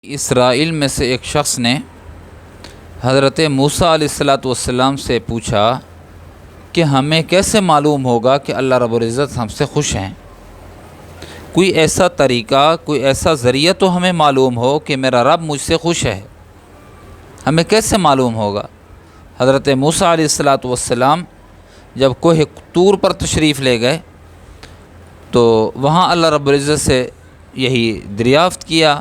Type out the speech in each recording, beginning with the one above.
اسرائیل میں سے ایک شخص نے حضرت موسیٰ علیہ الصلوۃ والسلام سے پوچھا کہ ہمیں کیسے معلوم ہوگا کہ اللہ رب العزت ہم سے خوش ہیں؟ کوئی ایسا طریقہ، کوئی ایسا ذریعہ تو ہمیں معلوم ہو کہ میرا رب مجھ سے خوش ہے۔ ہمیں کیسے معلوم ہوگا؟ حضرت موسیٰ علیہ الصلوۃ والسلام جب کوہ طور پر تشریف لے گئے تو وہاں اللہ رب العزت سے یہی دریافت کیا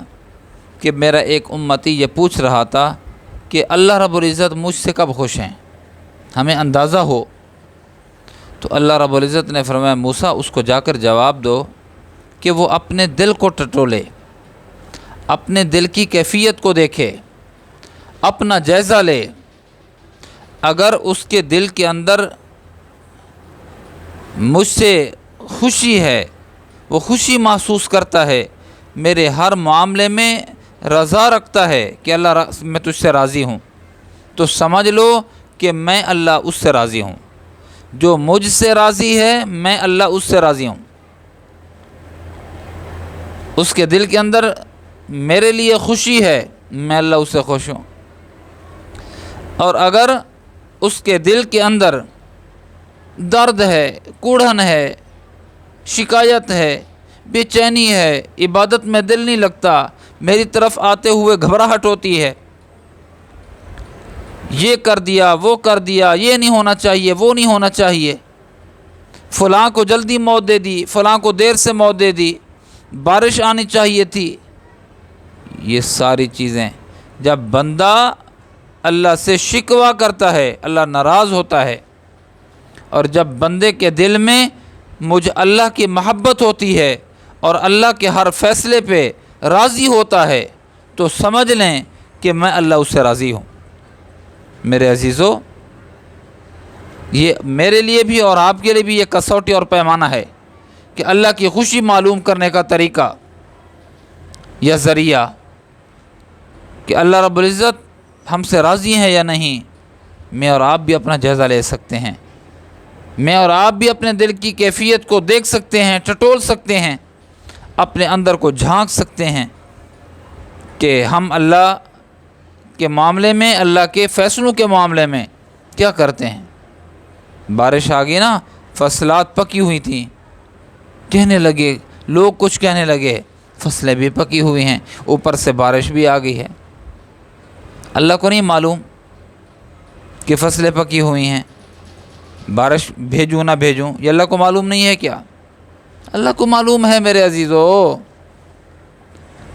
کہ میرا ایک امتی یہ پوچھ رہا تھا کہ اللہ رب العزت مجھ سے کب خوش ہیں، ہمیں اندازہ ہو۔ تو اللہ رب العزت نے فرمایا موسیٰ اس کو جا کر جواب دو کہ وہ اپنے دل کو ٹٹولے، اپنے دل کی کیفیت کو دیکھے، اپنا جائزہ لے۔ اگر اس کے دل کے اندر مجھ سے خوشی ہے، وہ خوشی محسوس کرتا ہے، میرے ہر معاملے میں رضا رکھتا ہے کہ اللہ میں تجھ سے راضی ہوں، تو سمجھ لو کہ میں اللہ اس سے راضی ہوں۔ جو مجھ سے راضی ہے میں اللہ اس سے راضی ہوں۔ اس کے دل کے اندر میرے لیے خوشی ہے، میں اللہ اس سے خوش ہوں۔ اور اگر اس کے دل کے اندر درد ہے، کوڑھن ہے، شکایت ہے، بے چینی ہے، عبادت میں دل نہیں لگتا، میری طرف آتے ہوئے گھبراہٹ ہوتی ہے، یہ کر دیا وہ کر دیا، یہ نہیں ہونا چاہیے وہ نہیں ہونا چاہیے، فلاں کو جلدی موت دے دی، فلاں کو دیر سے موت دے دی، بارش آنی چاہیے تھی۔ یہ ساری چیزیں جب بندہ اللہ سے شکوہ کرتا ہے اللہ ناراض ہوتا ہے، اور جب بندے کے دل میں مجھ اللہ کی محبت ہوتی ہے اور اللہ کے ہر فیصلے پہ راضی ہوتا ہے تو سمجھ لیں کہ میں اللہ اس سے راضی ہوں۔ میرے عزیزو، یہ میرے لیے بھی اور آپ کے لیے بھی یہ کسوٹی اور پیمانہ ہے کہ اللہ کی خوشی معلوم کرنے کا طریقہ یا ذریعہ کہ اللہ رب العزت ہم سے راضی ہیں یا نہیں، میں اور آپ بھی اپنا جائزہ لے سکتے ہیں۔ میں اور آپ بھی اپنے دل کی کیفیت کو دیکھ سکتے ہیں، ٹٹول سکتے ہیں، اپنے اندر کو جھانک سکتے ہیں کہ ہم اللہ کے معاملے میں، اللہ کے فیصلوں کے معاملے میں کیا کرتے ہیں۔ بارش آ گئی نا، فصلات پکی ہوئی تھیں، کہنے لگے لوگ، کچھ کہنے لگے فصلیں بھی پکی ہوئی ہیں، اوپر سے بارش بھی آ گئی ہے۔ اللہ کو نہیں معلوم کہ فصلیں پکی ہوئی ہیں، بارش بھیجوں نہ بھیجوں، یہ اللہ کو معلوم نہیں ہے کیا؟ اللہ کو معلوم ہے میرے عزیزو۔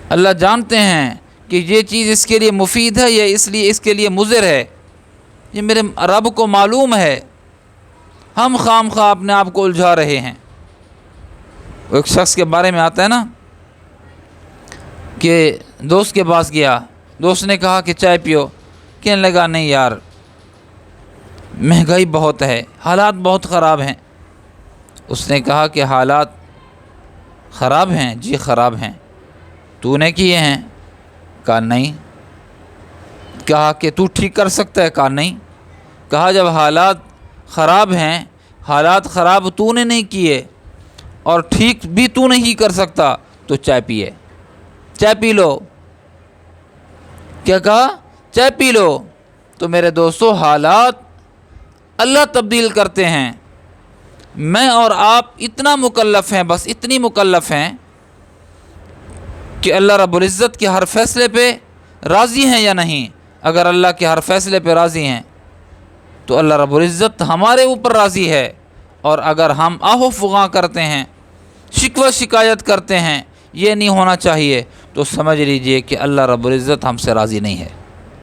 اللہ جانتے ہیں کہ یہ چیز اس کے لیے مفید ہے یا اس کے لیے مضر ہے، یہ میرے رب کو معلوم ہے۔ ہم خام خواہ اپنے آپ کو الجھا رہے ہیں۔ ایک شخص کے بارے میں آتا ہے نا کہ دوست کے پاس گیا، دوست نے کہا کہ چائے پیو، کہنے لگا نہیں یار، مہنگائی بہت ہے، حالات بہت خراب ہیں۔ اس نے کہا کہ حالات خراب ہیں؟ جی خراب ہیں۔ تو نے کیے ہیں؟ کہا نہیں۔ کہا کہ تو ٹھیک کر سکتا ہے؟ کہا نہیں۔ کہا جب حالات خراب ہیں، حالات خراب تو نے نہیں کیے اور ٹھیک بھی تو نہیں کر سکتا، تو چائے پیے، چائے پی لو۔ کیا کہا؟ چائے پی لو۔ تو میرے دوستو، حالات اللہ تبدیل کرتے ہیں۔ میں اور آپ اتنا مکلف ہیں، بس اتنی مکلف ہیں کہ اللہ رب العزت کے ہر فیصلے پہ راضی ہیں یا نہیں۔ اگر اللہ کے ہر فیصلے پہ راضی ہیں تو اللہ رب العزت ہمارے اوپر راضی ہے، اور اگر ہم آہ و فغاں کرتے ہیں، شکوہ شکایت کرتے ہیں یہ نہیں ہونا چاہیے، تو سمجھ لیجئے کہ اللہ رب العزت ہم سے راضی نہیں ہے۔